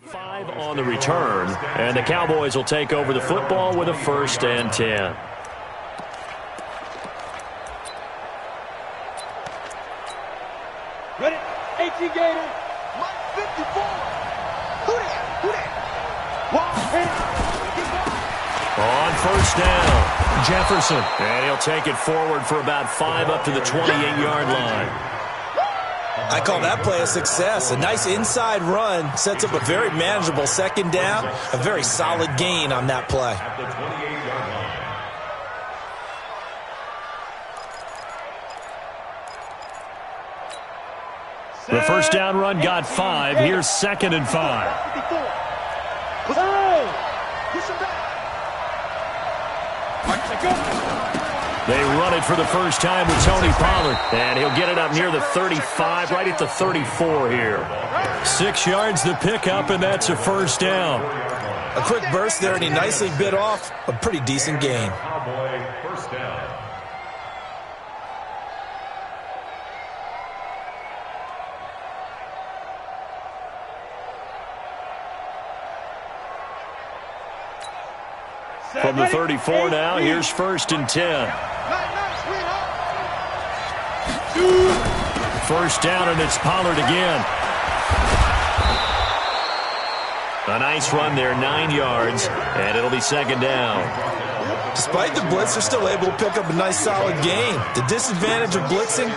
5 on the return, and the Cowboys will take over the football with a 1st and 10. Ready? 18 Gator. Mike 54. Who that? On 1st down, Jefferson. And he'll take it forward for about 5 up to the 28-yard line. I call that play a success. A nice inside run sets up a very manageable 2nd down. A very solid gain on that play. The 1st down run got 5. Here's 2nd and 5. They run it for the first time with Tony Pollard, and he'll get it up near the 35, right at the 34 here. 6 yards the pickup, and that's a 1st down. A quick burst there, and he nicely bit off a pretty decent gain. From the 34 now, here's 1st and 10. 1st down, and it's Pollard again. A nice run there, 9 yards, and it'll be 2nd down. Despite the blitz, they're still able to pick up a nice solid gain. The disadvantage of blitzing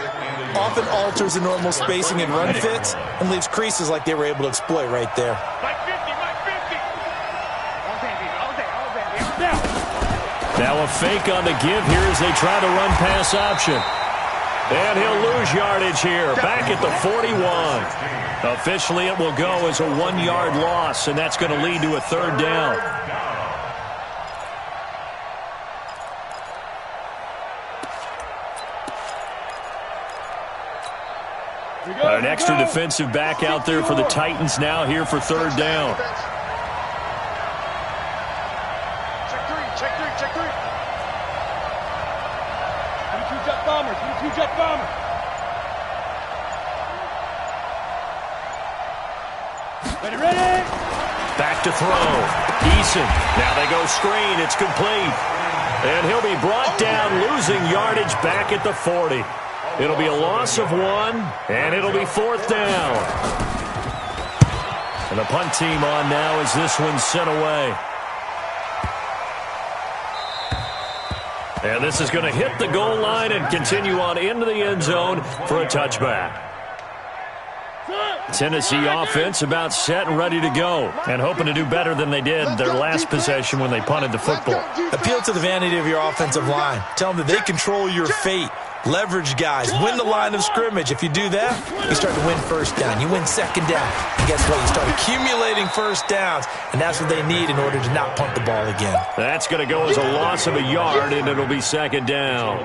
often alters the normal spacing and run fits and leaves creases like they were able to exploit right there. Now a fake on the give here as they try to run pass option. And he'll lose yardage here, back at the 41. Officially, it will go as a 1-yard loss, and that's going to lead to a 3rd down. An extra defensive back out there for the Titans now here for 3rd down. Check three. 22 jet bomber. Ready? Back to throw. Eason. Now they go screen. It's complete. And he'll be brought down, losing yardage back at the 40. It'll be a loss of 1, and it'll be 4th down. And the punt team on now as this one's sent away. And this is going to hit the goal line and continue on into the end zone for a touchback. Tennessee offense about set and ready to go, and hoping to do better than they did their last possession when they punted the football. Appeal to the vanity of your offensive line. Tell them that they control your fate. Leverage guys. Win the line of scrimmage. If you do that, you start to win 1st down. You win 2nd down. And guess what? You start accumulating 1st downs, and that's what they need in order to not punt the ball again. That's going to go as a loss of a yard, and it'll be 2nd down.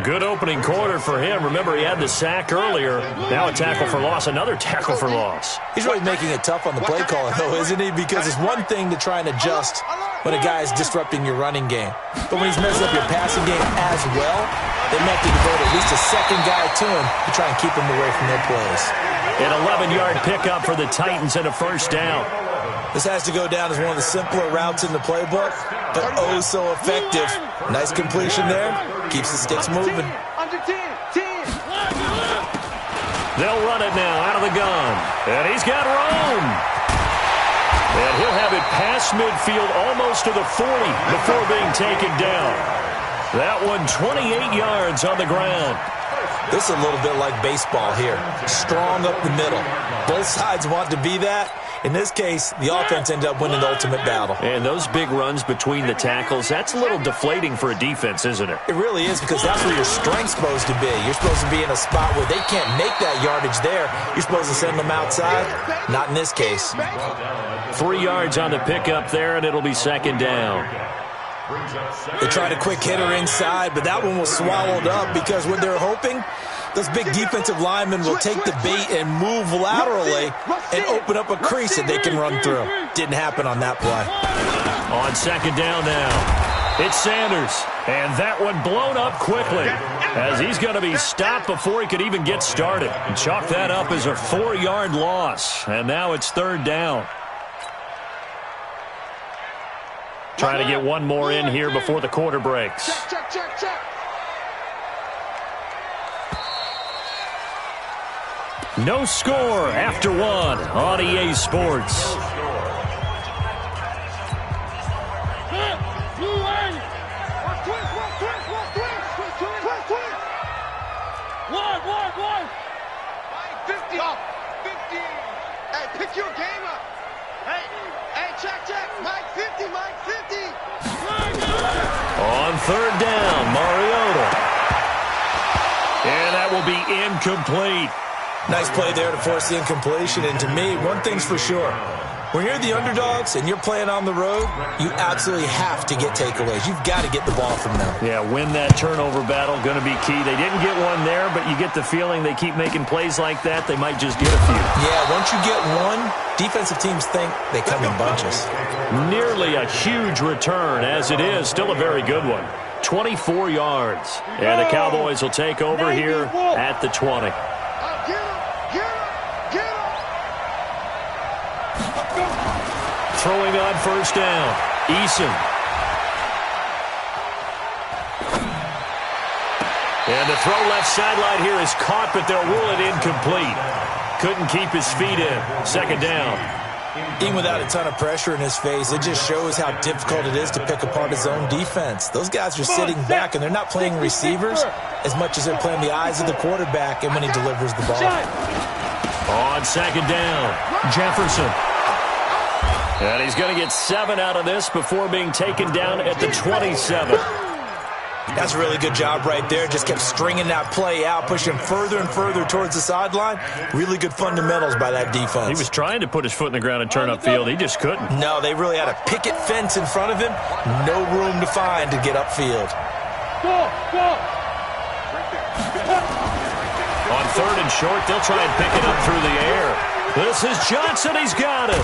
Good opening quarter for him. Remember, he had the sack earlier. Now a tackle for loss, another tackle for loss. He's really making it tough on the play caller, though, isn't he? Because it's one thing to try and adjust when a guy is disrupting your running game. But when he's messing up your passing game as well, they meant to devote at least a 2nd guy to him to try and keep him away from their plays. An 11-yard pickup for the Titans and a 1st down. This has to go down as one of the simpler routes in the playbook, but oh so effective. Nice completion there. Keeps the sticks moving. Under 10. They'll run it now out of the gun. And he's got room. And he'll have it past midfield almost to the 40 before being taken down. That one 28 yards on the ground. This is a little bit like baseball here. Strong up the middle. Both sides want to be that. In this case, the offense ended up winning the ultimate battle. And those big runs between the tackles, that's a little deflating for a defense, isn't it? It really is, because that's where your strength's supposed to be. You're supposed to be in a spot where they can't make that yardage there. You're supposed to send them outside. Not in this case. 3 yards on the pickup there, and it'll be 2nd down. They tried a quick hitter inside, but that one was swallowed up because what they're hoping, those big defensive linemen will take the bait and move laterally and open up a crease that they can run through. Didn't happen on that play. On 2nd down now, it's Sanders. And that one blown up quickly as he's going to be stopped before he could even get started. And chalk that up as a 4-yard loss. And now it's 3rd down. Trying to get one more in here before the quarter breaks. Check. No score after one on EA Sports. One. 50. 50. Hey, pick your game up. Hey, check. Mike 50. On third down, Mariota. And that will be incomplete. Nice play there to force the incompletion. And to me, one thing's for sure. When you're the underdogs and you're playing on the road, you absolutely have to get takeaways. You've got to get the ball from them. Yeah, win that turnover battle, going to be key. They didn't get one there, but you get the feeling they keep making plays like that, they might just get a few. Yeah, once you get one, defensive teams think they come in bunches. Nearly a huge return. As it is, still a very good one. 24 yards. And the Cowboys will take over here at the 20. Throwing on first down, Eason. And the throw left sideline here is caught, but they'll rule it incomplete. Couldn't keep his feet in. Second down. Even without a ton of pressure in his face, it just shows how difficult it is to pick apart his own defense. Those guys are sitting back, and they're not playing receivers as much as they're playing the eyes of the quarterback and when he delivers the ball. On second down, Jefferson. And he's going to get 7 out of this before being taken down at the 27. That's a really good job right there. Just kept stringing that play out, pushing further and further towards the sideline. Really good fundamentals by that defense. He was trying to put his foot in the ground and turn upfield. He just couldn't. No, they really had a picket fence in front of him. No room to find to get upfield. Go. On third and short, they'll try and pick it up through the air. This is Johnson. He's got it.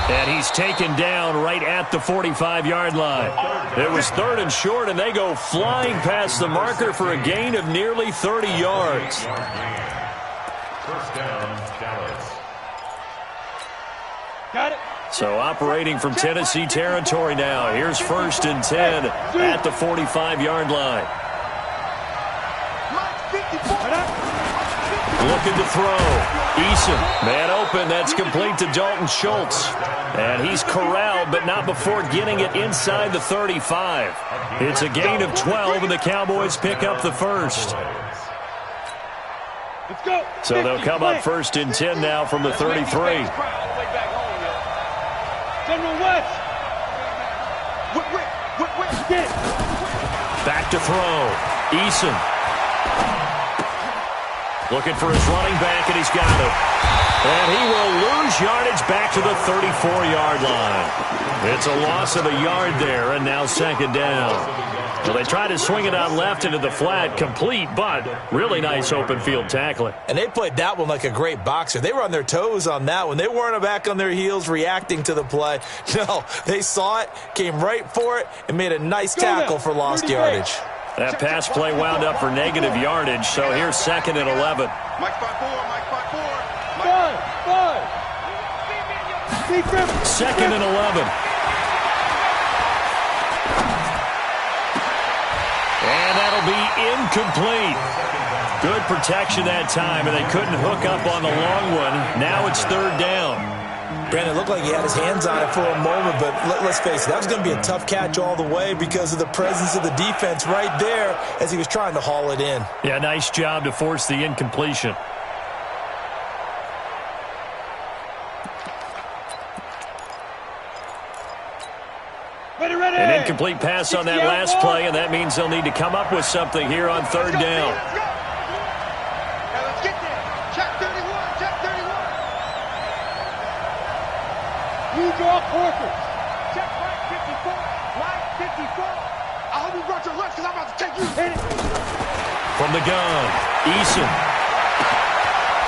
And he's taken down right at the 45-yard line. It was third and short, and they go flying past the marker for a gain of nearly 30 yards. First down, Dallas. Got it. So operating from Tennessee territory now. Here's first and 10 at the 45-yard line. Looking to throw. Eason, man open. That's complete to Dalton Schultz. And he's corralled, but not before getting it inside the 35. It's a gain of 12, and the Cowboys pick up the first. Let's go. So they'll come up first and 10 now from the 33. Back to throw. Eason. Looking for his running back, and he's got it. And he will lose yardage back to the 34-yard line. It's a loss of a yard there, and now second down. So they try to swing it out left into the flat, complete, but really nice open field tackling. And they played that one like a great boxer. They were on their toes on that one. They weren't back on their heels reacting to the play. No, they saw it, came right for it, and made a nice tackle for lost yardage. That pass play wound up for negative yardage, so here's second and 11. Mike 5-4. Second and 11. And that'll be incomplete. Good protection that time, and they couldn't hook up on the long one. Now it's third down. Brandon, it looked like he had his hands on it for a moment, but let's face it, that was going to be a tough catch all the way because of the presence of the defense right there as he was trying to haul it in. Yeah, nice job to force the incompletion. Ready. An incomplete pass on that last play, and that means they'll need to come up with something here on third down. Let's get there. Check 31. You draw Corker. Check right 54. Right 54. I hope you brought your lunch because I'm about to take you. Hit it. From the gun, Eason.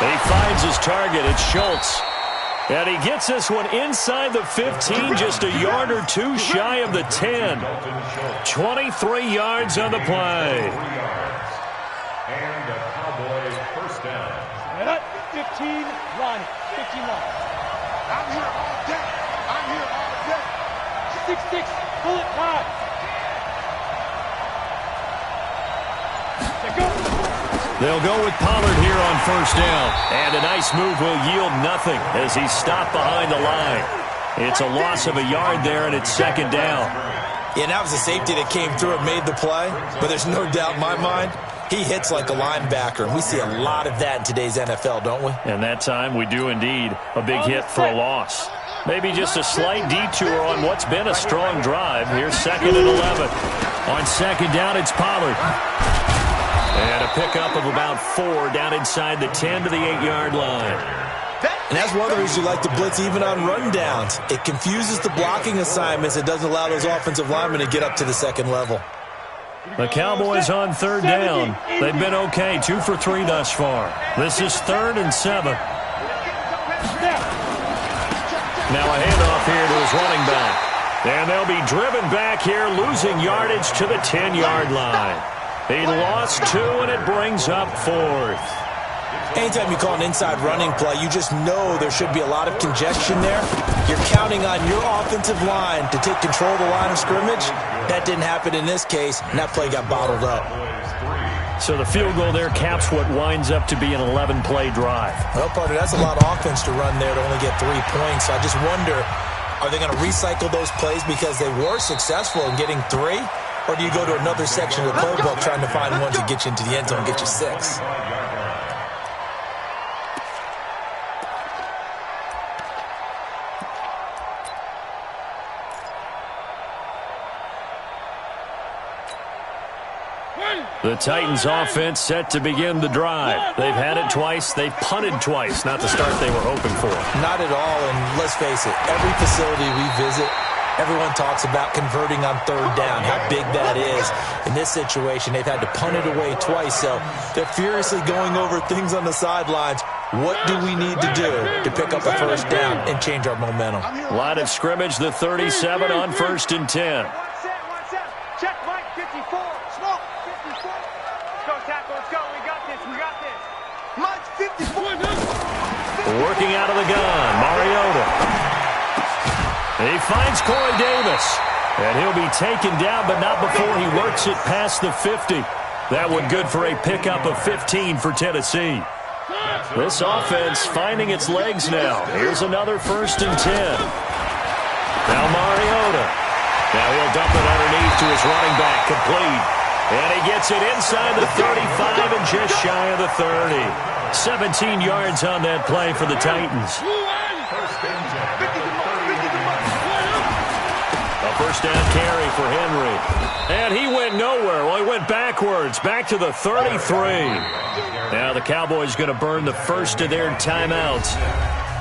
He finds his target. It's Schultz. And he gets this one inside the 15, just a yard or two shy of the 10. 23 yards on the play. And the Cowboys first down. 15 line. 15 line. I'm here all day. 6-6, bullet time. They'll go with Pollard here on first down. And a nice move will yield nothing as he's stopped behind the line. It's a loss of a yard there, and it's second down. Yeah, and that was a safety that came through and made the play. But there's no doubt in my mind, he hits like a linebacker. And we see a lot of that in today's NFL, don't we? And that time we do indeed. A big hit for a loss. Maybe just a slight detour on what's been a strong drive. Here's 2nd and 11. On second down, it's Pollard. And a pickup of about 4 down inside the 10 to the 8-yard line. And that's one of the reasons you like to blitz even on rundowns. It confuses the blocking assignments. It doesn't allow those offensive linemen to get up to the second level. The Cowboys on third down. They've been okay, 2 for 3 thus far. This is 3rd and 7. Now a handoff here to his running back. And they'll be driven back here, losing yardage to the 10-yard line. He lost 2, and it brings up 4th. Anytime you call an inside running play, you just know there should be a lot of congestion there. You're counting on your offensive line to take control of the line of scrimmage. That didn't happen in this case, and that play got bottled up. So the field goal there caps what winds up to be an 11-play drive. Well, partner, that's a lot of offense to run there to only get 3 points. So I just wonder, are they going to recycle those plays because they were successful in getting 3? Or do you go to another section of the playbook trying to find ones that get you into the end zone and get you 6? The Titans offense set to begin the drive. They've had it twice. They've punted twice. Not the start they were hoping for. Not at all, and let's face it, every facility we visit, everyone talks about converting on third down, how big that is. In this situation, they've had to punt it away twice, so they're furiously going over things on the sidelines. What do we need to do to pick up a first down and change our momentum? Line of scrimmage, the 37 on 1st and 10. Check Mike 54. Smoke 54. Let's go, tackle. Let's go. We got this. We got this. Mike 54. Working out of the gun, Mariota. He finds Corey Davis. And he'll be taken down, but not before he works it past the 50. That one good for a pickup of 15 for Tennessee. This offense finding its legs now. Here's another 1st and 10. Now Mariota. Now he'll dump it underneath to his running back, complete. And he gets it inside the 35 and just shy of the 30. 17 yards on that play for the Titans. A first down carry for Henry. And he went nowhere. Well, he went backwards, back to the 33. Now the Cowboys going to burn the first of their timeouts.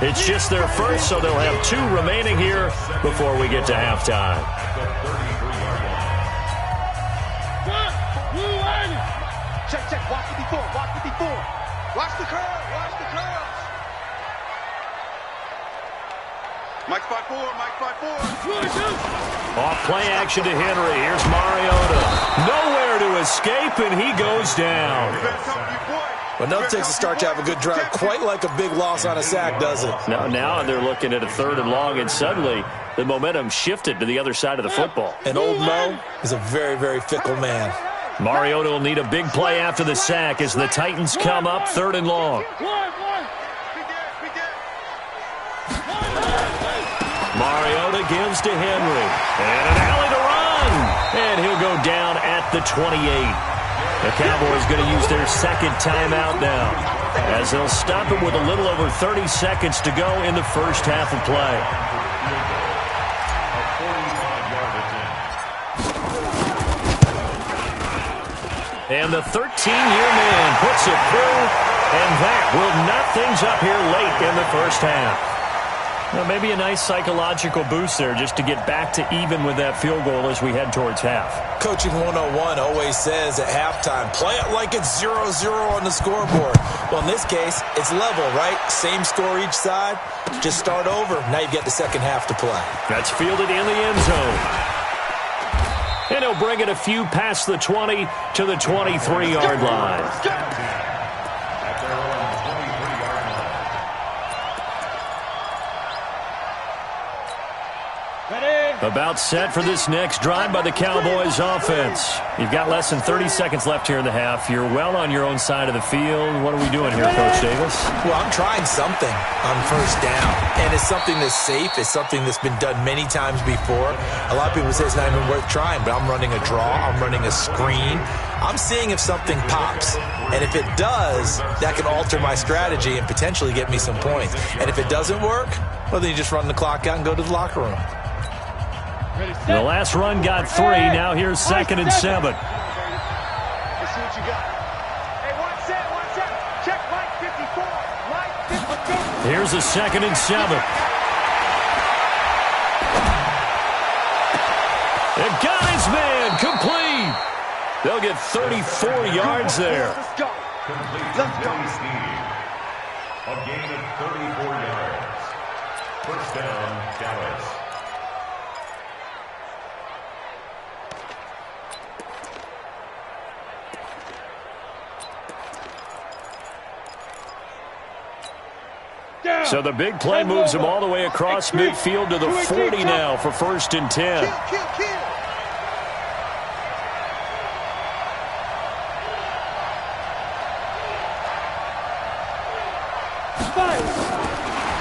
It's just their first, so they'll have 2 remaining here before we get to halftime. Check, check. Watch 54. Watch 54. Watch the curl. Watch the curls. Mike 5-4. Mike 5-4. Off play action to Henry. Here's Mariota. Nowhere to escape, and he goes down. Well, nothing takes a start to have a good drive, quite like a big loss on a sack, does it? Now they're looking at a 3rd and long, and suddenly the momentum shifted to the other side of the football. And old Mo is a very, very fickle man. Mariota will need a big play after the sack as the Titans come up 3rd and long. Mariota gives to Henry. And an alley to run. And he'll go down at the 28. The Cowboys going to use their 2nd timeout now, as they'll stop it with a little over 30 seconds to go in the first half of play. And the 13-year man puts it through, and that will knot things up here late in the first half. Well, maybe a nice psychological boost there just to get back to even with that field goal as we head towards half. Coaching 101 always says at halftime, play it like it's 0-0 on the scoreboard. Well, in this case, it's level, right? Same score each side. Just start over. Now you get the second half to play. That's fielded in the end zone. And he'll bring it a few past the 20 to the 23-yard line. Ready? About set for this next drive by the Cowboys offense. You've got less than 30 seconds left here in the half. You're well on your own side of the field. What are we doing here, Coach Davis? Well, I'm trying something on first down, and it's something that's safe. It's something that's been done many times before. A lot of people say it's not even worth trying, but I'm running a draw. I'm running a screen. I'm seeing if something pops, and if it does, that can alter my strategy and potentially get me some points. And if it doesn't work, well, then you just run the clock out and go to the locker room. The last run got 3. Now here's 2nd and 7. Let's see what you got. Hey, one set. Check Mike 54. Mike 54. Here's a 2nd and 7. They've got his man complete. They'll get 34 yards there. Let's go. Let's go. A gain of 34 yards. First down, Dallas. So the big play moves him all the way across midfield to the 40 now for 1st and 10. Kill.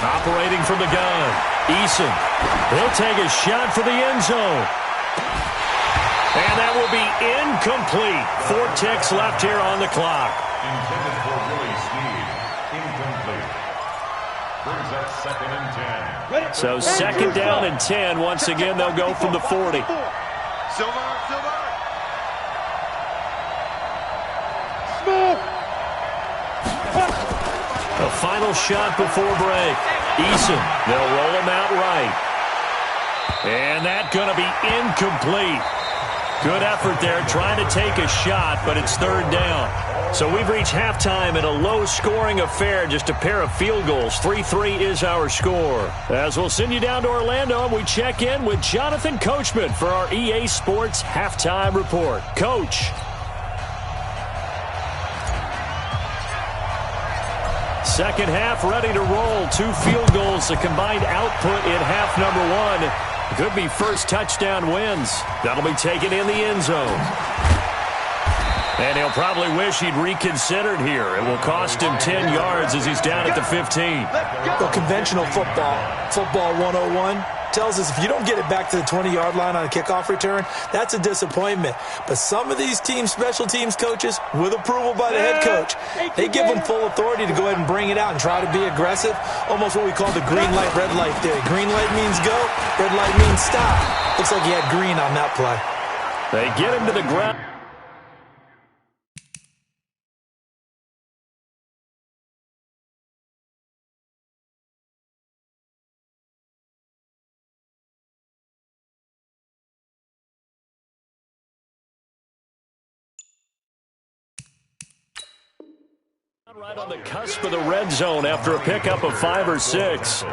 Operating from the gun, Eason. He'll take a shot for the end zone. And that will be incomplete. 4 ticks left here on the clock. Intended for Willie Snead. Incomplete. Brings up 2nd and 10. So 2nd down and 10. Once again, they'll go from the 40. Silver. The final shot before break. Eason, they'll roll him out right. And that's going to be incomplete. Good effort there trying to take a shot, but it's 3rd down. So we've reached halftime in a low-scoring affair, just a pair of field goals. 3-3 is our score. As we'll send you down to Orlando, and we check in with Jonathan Coachman for our EA Sports Halftime Report. Coach. Second half ready to roll. 2 field goals, the combined output in half number 1. Could be first touchdown wins. That'll be taken in the end zone. And he'll probably wish he'd reconsidered here. It will cost him 10 yards as he's down at the 15. Well, conventional football 101, tells us if you don't get it back to the 20-yard line on a kickoff return, that's a disappointment. But some of these special teams coaches, with approval by the head coach, they give them full authority to go ahead and bring it out and try to be aggressive, almost what we call the green light, red light theory. Green light means go, red light means stop. Looks like he had green on that play. They get him to the ground. Right on the cusp of the red zone after a pickup of 5 or 6.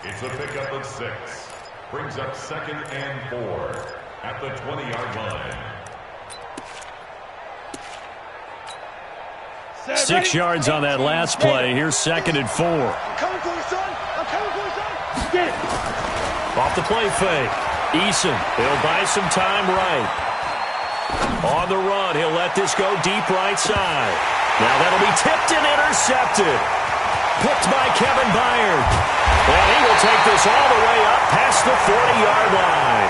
It's a pickup of 6. Brings up 2nd and 4 at the 20-yard line. 6 yards on that last play. Here's 2nd and 4. I'm coming for you, son. Get it. Off the play fake. Eason, he'll buy some time right. On the run, he'll let this go deep right side. Now that'll be tipped and intercepted. Picked by Kevin Byard. And he will take this all the way up past the 40-yard line.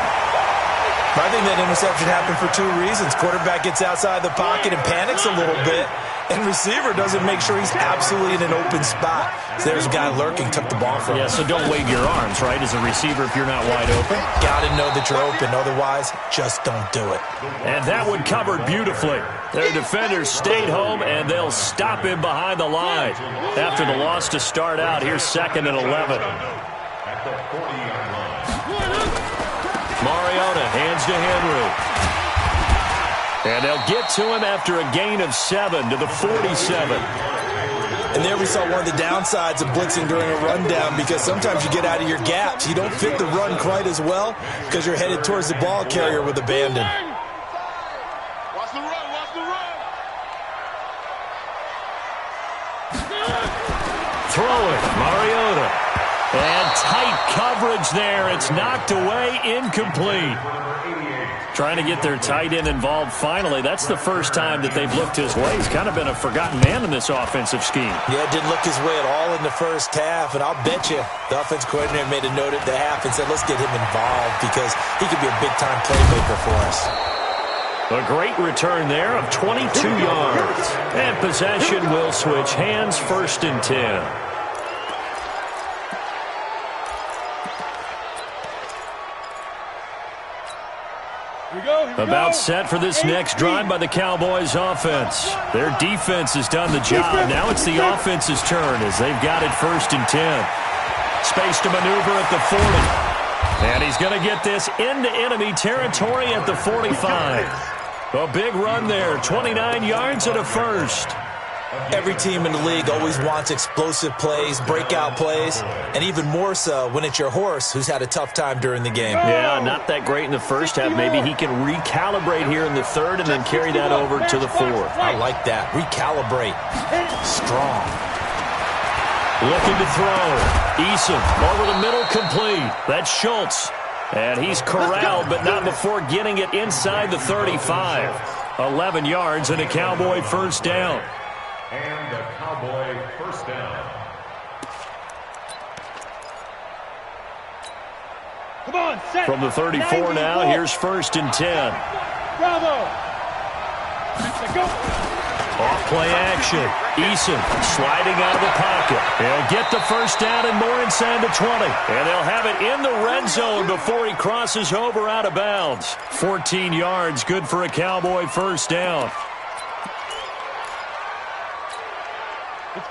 I think that interception happened for 2 reasons. Quarterback gets outside the pocket and panics a little bit, and receiver doesn't make sure he's absolutely in an open spot. So there's a guy lurking, took the ball from him. Yeah, so don't wave your arms, right, as a receiver if you're not wide open. Got to know that you're open. Otherwise, just don't do it. And that one covered beautifully. Their defenders stayed home, and they'll stop him behind the line. After the loss to start out, here's 2nd and 11. At the 40-yard line. Mariota hands to Henry. And they'll get to him after a gain of 7 to the 47. And there we saw one of the downsides of blitzing during a rundown, because sometimes you get out of your gaps. You don't fit the run quite as well because you're headed towards the ball carrier with abandon. Watch the run. Throwing, Mariota. And tight coverage there. It's knocked away, incomplete. Trying to get their tight end involved finally. That's the first time that they've looked his way. He's kind of been a forgotten man in this offensive scheme. Yeah, it didn't look his way at all in the first half, and I'll bet you the offense coordinator made a note at the half and said, let's get him involved because he could be a big-time playmaker for us. A great return there of 22 yards. And possession will switch hands, 1st and 10. About set for this next drive by the Cowboys offense. Their defense has done the job. Now it's the offense's turn as they've got it 1st and 10. Space to maneuver at the 40. And he's going to get this into enemy territory at the 45. A big run there, 29 yards and a first. Every team in the league always wants explosive plays, breakout plays, and even more so when it's your horse who's had a tough time during the game. Yeah, not that great in the first half. Maybe he can recalibrate here in the third and then carry that over to the fourth. I like that. Recalibrate. Strong. Looking to throw. Eason over the middle, complete. That's Schultz. And he's corralled, but not before getting it inside the 35. 11 yards and a Cowboy first down. And a Cowboy first down. Come on, set. From the 34 now, here's 1st and 10. Bravo. Go. Off play action. Eason sliding out of the pocket. He'll get the first down and more inside the 20. And they'll have it in the red zone before he crosses over out of bounds. 14 yards, good for a Cowboy first down.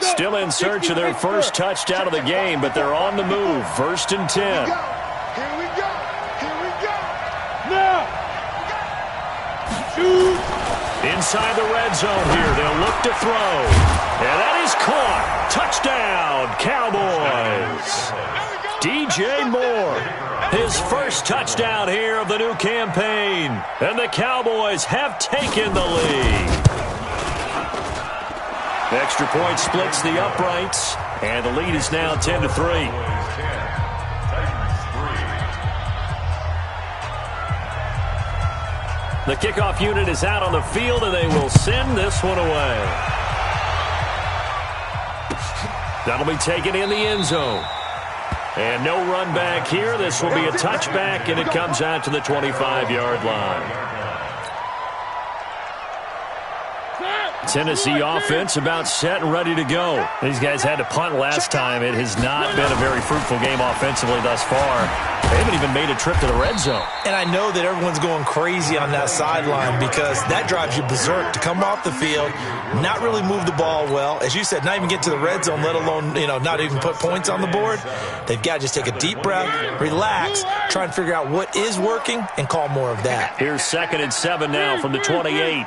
Still in search of their first touchdown of the game, but they're on the move. 1st and 10. Here we go. Here we go. Now. Shoot. Inside the red zone here. They'll look to throw. And that is caught. Touchdown, Cowboys. DJ Moore. His first touchdown here of the new campaign. And the Cowboys have taken the lead. The extra point splits the uprights, and the lead is now 10-3. The kickoff unit is out on the field, and they will send this one away. That'll be taken in the end zone. And no run back here. This will be a touchback, and it comes out to the 25-yard line. Tennessee offense about set and ready to go. These guys had to punt last time. It has not been a very fruitful game offensively thus far. They haven't even made a trip to the red zone. And I know that everyone's going crazy on that sideline because that drives you berserk to come off the field, not really move the ball well. As you said, not even get to the red zone, let alone, not even put points on the board. They've got to just take a deep breath, relax, try and figure out what is working, and call more of that. Here's 2nd and 7 now from the 28.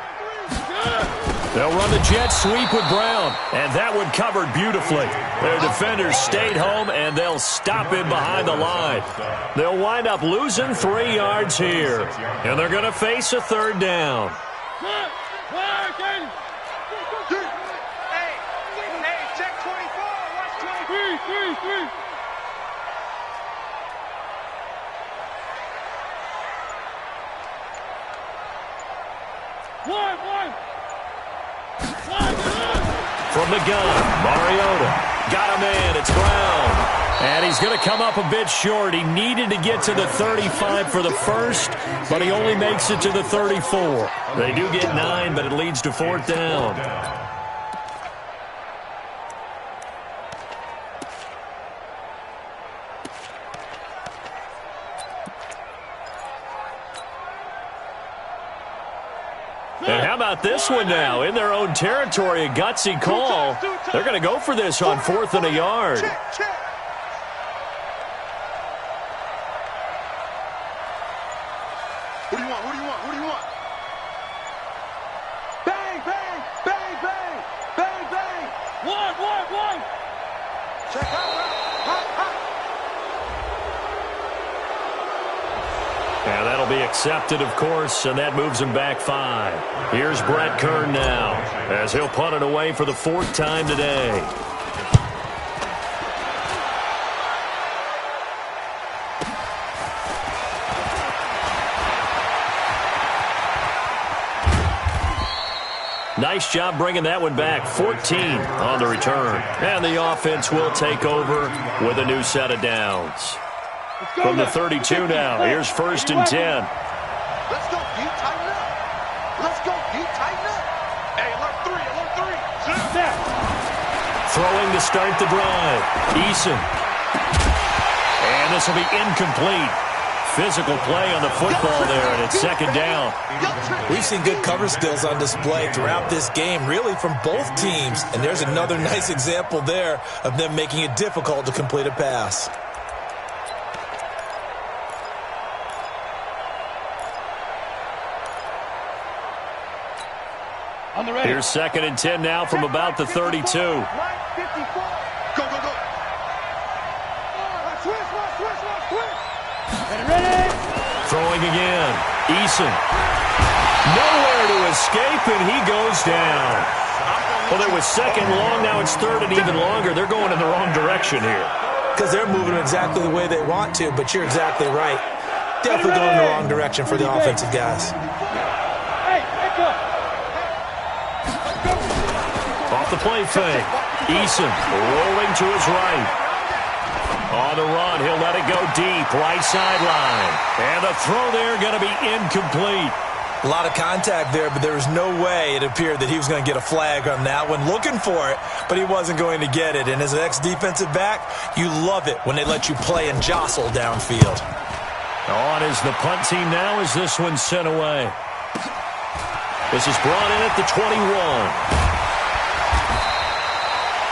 They'll run the jet sweep with Brown, and that one covered beautifully. Their defenders stayed home, and they'll stop in behind the line. They'll wind up losing 3 yards here, and they're going to face a 3rd down. Hey, check 24. Watch 23. One. From the gun, Mariota. Got a man, it's Brown. And he's going to come up a bit short. He needed to get to the 35 for the first, but he only makes it to the 34. They do get 9, but it leads to 4th down. And how about this one now? In their own territory, a gutsy call. They're going to go for this on 4th and a yard. Check. What do you want? Bang. One. Check out. And that'll be accepted, of course, and that moves him back 5. Here's Brett Kern now, as he'll punt it away for the 4th time today. Nice job bringing that one back. 14 on the return. And the offense will take over with a new set of downs. From the 32 now, here's 1st and 10. Let's go, D. Tighten up. Let's go, D. Tighten up. Hey, alert 3, alert 3. Throwing to start the drive. Eason. And this will be incomplete. Physical play on the football there, and it's 2nd down. We've seen good cover skills on display throughout this game, really from both teams. And there's another nice example there of them making it difficult to complete a pass. Here's 2nd and 10 now from about the 32. Go, go, go. Throwing again. Eason. Nowhere to escape, and he goes down. Well, it was 2nd long. Now it's 3rd and even longer. They're going in the wrong direction here. Because they're moving exactly the way they want to, but you're exactly right. Definitely going in the wrong direction for the offensive guys. Off the play fake. Eason rolling to his right. On the run, he'll let it go deep, right sideline. And the throw there going to be incomplete. A lot of contact there, but there was no way it appeared that he was going to get a flag on that one. Looking for it, but he wasn't going to get it. And as an ex-defensive back, you love it when they let you play and jostle downfield. On is the punt team now as this one's sent away. This is brought in at the 21.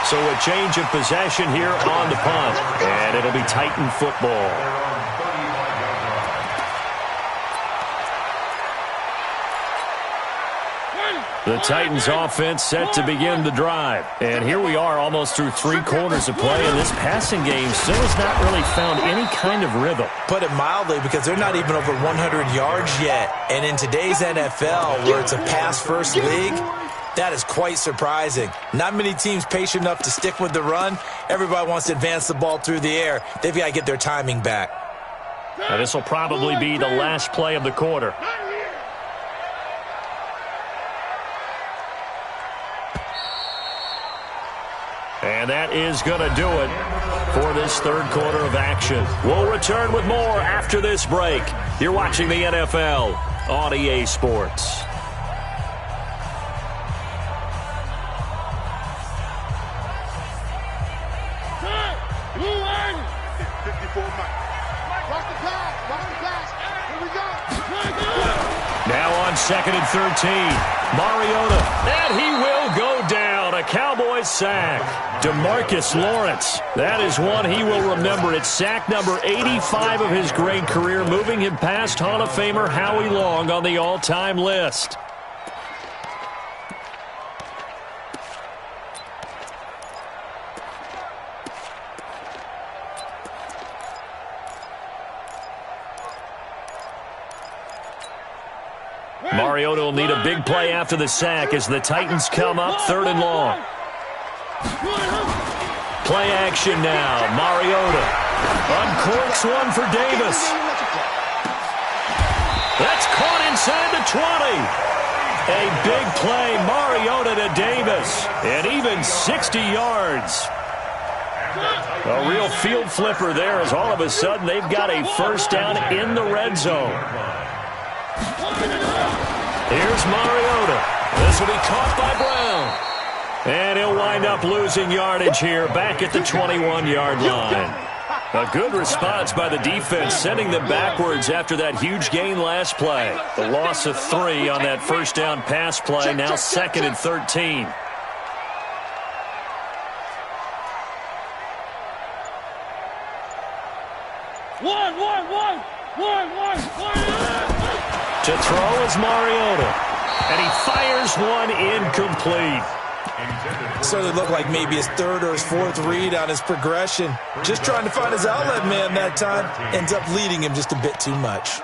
So a change of possession here on the punt. And it'll be Titan football. The Titans offense set to begin the drive. And here we are almost through 3 quarters of play. And this passing game still has not really found any kind of rhythm. Put it mildly, because they're not even over 100 yards yet. And in today's NFL, where it's a pass-first league, that is quite surprising. Not many teams patient enough to stick with the run. Everybody wants to advance the ball through the air. They've got to get their timing back. Now this will probably be the last play of the quarter. And that is going to do it for this 3rd quarter of action. We'll return with more after this break. You're watching the NFL on EA Sports. Now on 2nd and 13, Mariota, and he will go down. A Cowboys sack. DeMarcus Lawrence, that is one he will remember. It's sack number 85 of his great career, moving him past Hall of Famer Howie Long on the all-time list. Mariota will need a big play after the sack as the Titans come up 3rd and long. Play action now. Mariota uncorks one for Davis. That's caught inside the 20. A big play, Mariota to Davis, and even 60 yards. A real field flipper there as all of a sudden they've got a 1st down in the red zone. Here's Mariota. This will be caught by Brown. And he'll wind up losing yardage here back at the 21-yard line. A good response by the defense, sending them backwards after that huge gain last play. The loss of 3 on that 1st down pass play, now 2nd and 13. To throw is Mariota. And he fires one incomplete. Certainly looked like maybe his 3rd or his 4th read on his progression. Just trying to find his outlet man that time. Ends up leading him just a bit too much.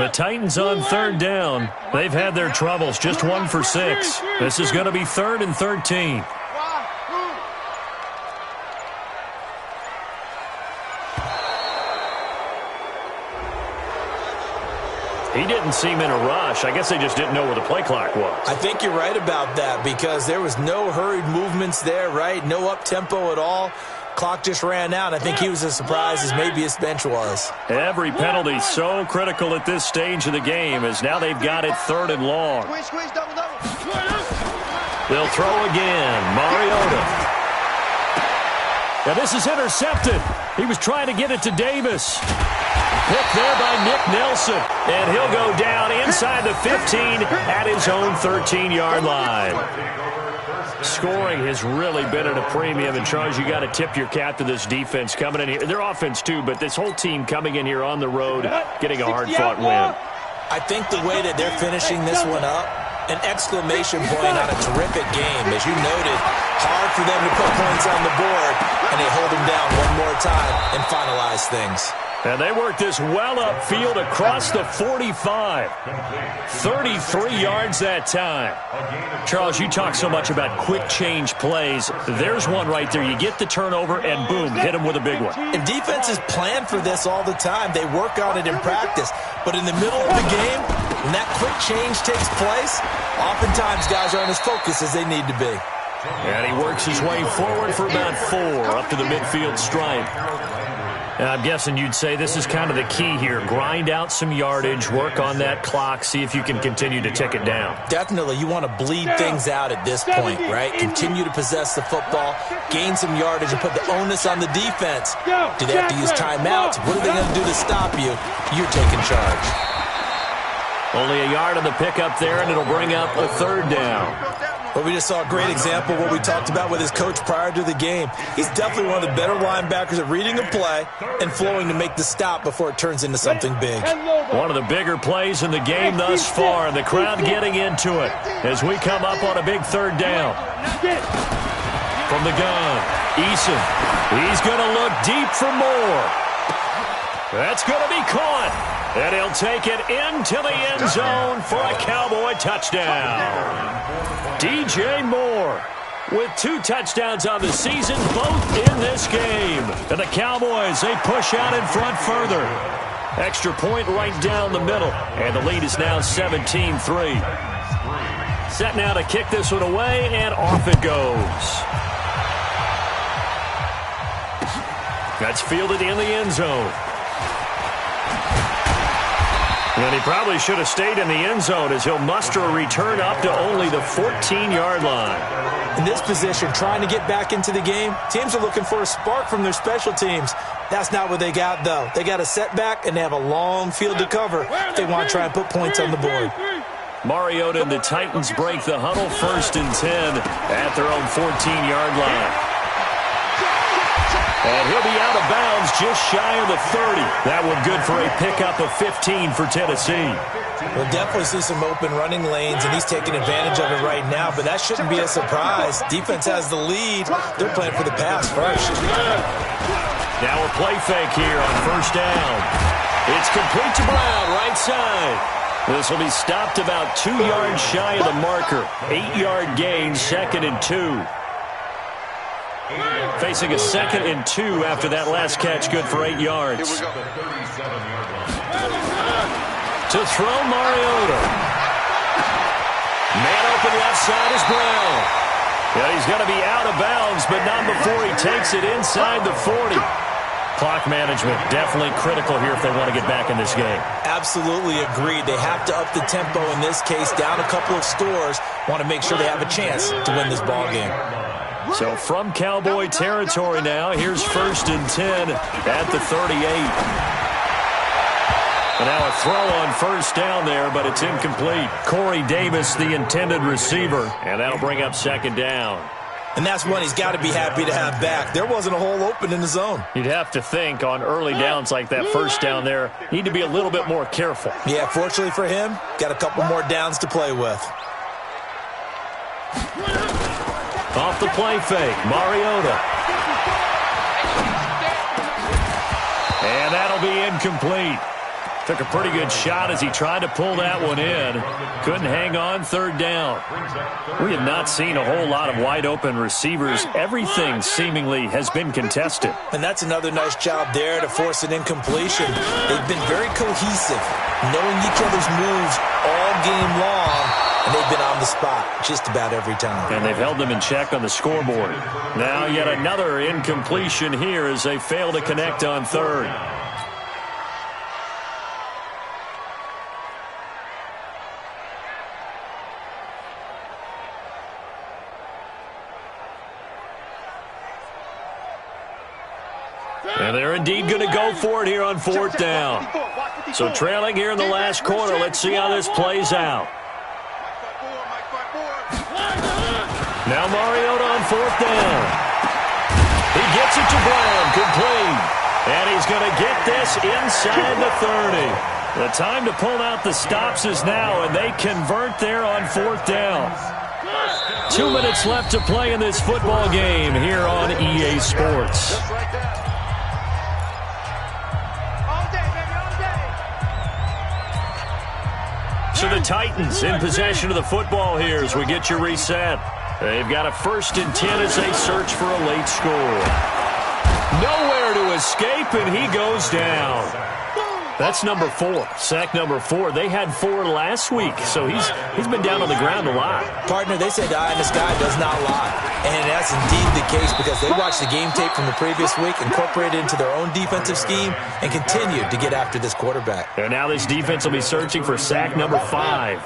The Titans on third down. They've had their troubles, just 1 for 6. This is going to be 3rd and 13. He didn't seem in a rush. I guess they just didn't know where the play clock was. I think you're right about that because there was no hurried movements there, right? No up-tempo at all. Clock just ran out. I think he was as surprised as maybe his bench was. Every penalty so critical at this stage of the game as now they've got it 3rd and long. They'll throw again. Mariota. Now this is intercepted. He was trying to get it to Davis. Picked there by Nick Nelson. And he'll go down inside the 15 at his own 13-yard line. Scoring has really been at a premium. And, Charles, you got to tip your cap to this defense coming in here. Their offense, too, but this whole team coming in here on the road, getting a hard-fought win. I think the way that they're finishing this one up, an exclamation point on a terrific game. As you noted, hard for them to put points on the board, and they hold them down one more time and finalize things. And they work this well upfield across the 45. 33 yards that time. Charles, you talk so much about quick change plays. There's one right there. You get the turnover, and boom, hit them with a big one. And defenses plan for this all the time. They work on it in practice. But in the middle of the game, when that quick change takes place, oftentimes guys aren't as focused as they need to be. And he works his way forward for about 4, up to the midfield stripe. And I'm guessing you'd say this is kind of the key here. Grind out some yardage, work on that clock, see if you can continue to tick it down. Definitely. You want to bleed things out at this point, right? Continue to possess the football, gain some yardage, and put the onus on the defense. Do they have to use timeouts? What are they going to do to stop you? You're taking charge. Only a yard on the pickup there, and it'll bring up a 3rd down. Well, we just saw a great example of what we talked about with his coach prior to the game. He's definitely one of the better linebackers at reading a play and flowing to make the stop before it turns into something big. One of the bigger plays in the game thus far, and the crowd getting into it as we come up on a big 3rd down. From the gun, Eason. He's going to look deep for more. That's going to be caught. And he'll take it into the end zone for a Cowboy touchdown. DJ Moore with 2 touchdowns on the season, both in this game. And the Cowboys, they push out in front further. Extra point right down the middle. And the lead is now 17-3. Set now to kick this one away, and off it goes. That's fielded in the end zone. And he probably should have stayed in the end zone as he'll muster a return up to only the 14-yard line. In this position, trying to get back into the game, teams are looking for a spark from their special teams. That's not what they got, though. They got a setback, and they have a long field to cover if they want to try and put points on the board. Mariota and the Titans break the huddle, 1st and 10 at their own 14-yard line. And he'll be out of bounds just shy of the 30. That one good for a pickup of 15 for Tennessee. We'll definitely see some open running lanes, and he's taking advantage of it right now, but that shouldn't be a surprise. Defense has the lead. They're playing for the pass first. Now a play fake here on 1st down. It's complete to Brown, right side. This will be stopped about 2 yards shy of the marker. 8-yard gain, 2nd and 2. Facing a 2nd and 2 after that last catch, good for 8 yards. To throw Mariota. Man open left side is Brown. Yeah, he's going to be out of bounds, but not before he takes it inside the 40. Clock management definitely critical here if they want to get back in this game. Absolutely agreed. They have to up the tempo in this case, down a couple of scores. Want to make sure they have a chance to win this ball game. So from Cowboy territory now, here's 1st and 10 at the 38. And now a throw on 1st down there, but it's incomplete. Corey Davis, the intended receiver, and that'll bring up 2nd down. And that's one he's got to be happy to have back. There wasn't a hole open in the zone. You'd have to think on early downs like that 1st down there, need to be a little bit more careful. Yeah, fortunately for him, got a couple more downs to play with. Off the play fake, Mariota. And that'll be incomplete. Took a pretty good shot as he tried to pull that one in. Couldn't hang on, third down. We have not seen a whole lot of wide-open receivers. Everything seemingly has been contested. And that's another nice job there to force an incompletion. They've been very cohesive, knowing each other's moves all game long, and they've been on the spot just about every time. And they've held them in check on the scoreboard. Now yet another incompletion here as they fail to connect on third. And they're indeed going to go for it here on fourth down. So trailing here in the last quarter. Let's see how this plays out. Now Mariota on fourth down. He gets it to Brown, complete. And he's going to get this inside the 30. The time to pull out the stops is now, and they convert there on fourth down. 2 minutes left to play in this football game here on EA Sports. So the Titans in possession of the football here as we get you reset. They've got a 1st and 10 as they search for a late score. Nowhere to escape, and he goes down. That's number 4, sack number 4. They had 4 last week, so he's been down on the ground a lot. Partner, they say the eye in the sky does not lie. And that's indeed the case because they watched the game tape from the previous week, incorporated it into their own defensive scheme, and continued to get after this quarterback. And now this defense will be searching for sack number 5.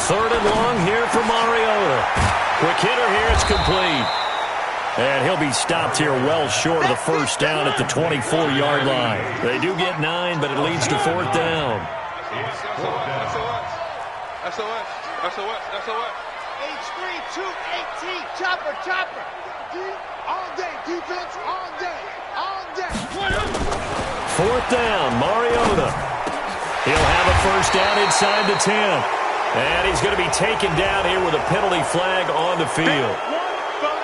Third and long here for Mariota. Quick hitter here, it's complete. And he'll be stopped here well short of the first down at the 24-yard line. They do get 9, but it leads to fourth down. H3, 218, chopper. All day, defense, all day. Fourth down, Mariota. He'll have a first down inside the 10. And he's going to be taken down here with a penalty flag on the field.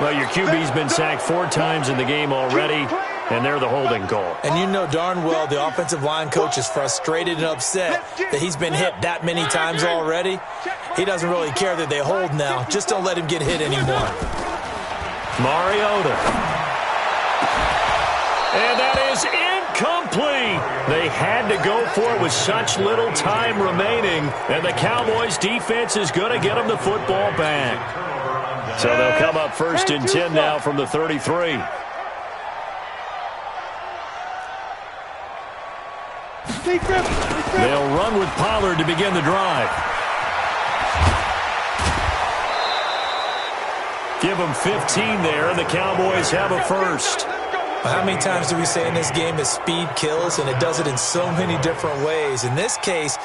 Well, your QB's been sacked 4 times in the game already, and they're the holding call. And you know darn well the offensive line coach is frustrated and upset that he's been hit that many times already. He doesn't really care that they hold now. Just don't let him get hit anymore. Mariota. And that is incomplete. They had to go for it with such little time remaining, and the Cowboys' defense is going to get them the football back. So they'll come up 1st and 10 now from the 33. They'll run with Pollard to begin the drive. Give them 15 there, and the Cowboys have a first. How many times do we say in this game that speed kills, and it does it in so many different ways? In this case,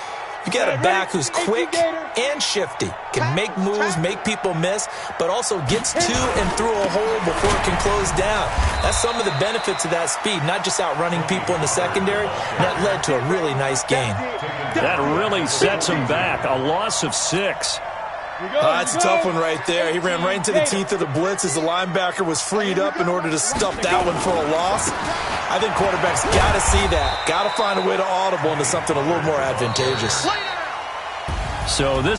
you got a back who's quick and shifty, can make moves, make people miss, but also gets to and through a hole before it can close down. That's some of the benefits of that speed, not just outrunning people in the secondary. That led to a really nice game. That really sets him back. A loss of 6. That's a tough one right there. He ran right into the teeth of the blitz as the linebacker was freed up in order to stuff that one for a loss. I think quarterbacks got to see that. Got to find a way to audible into something a little more advantageous. So this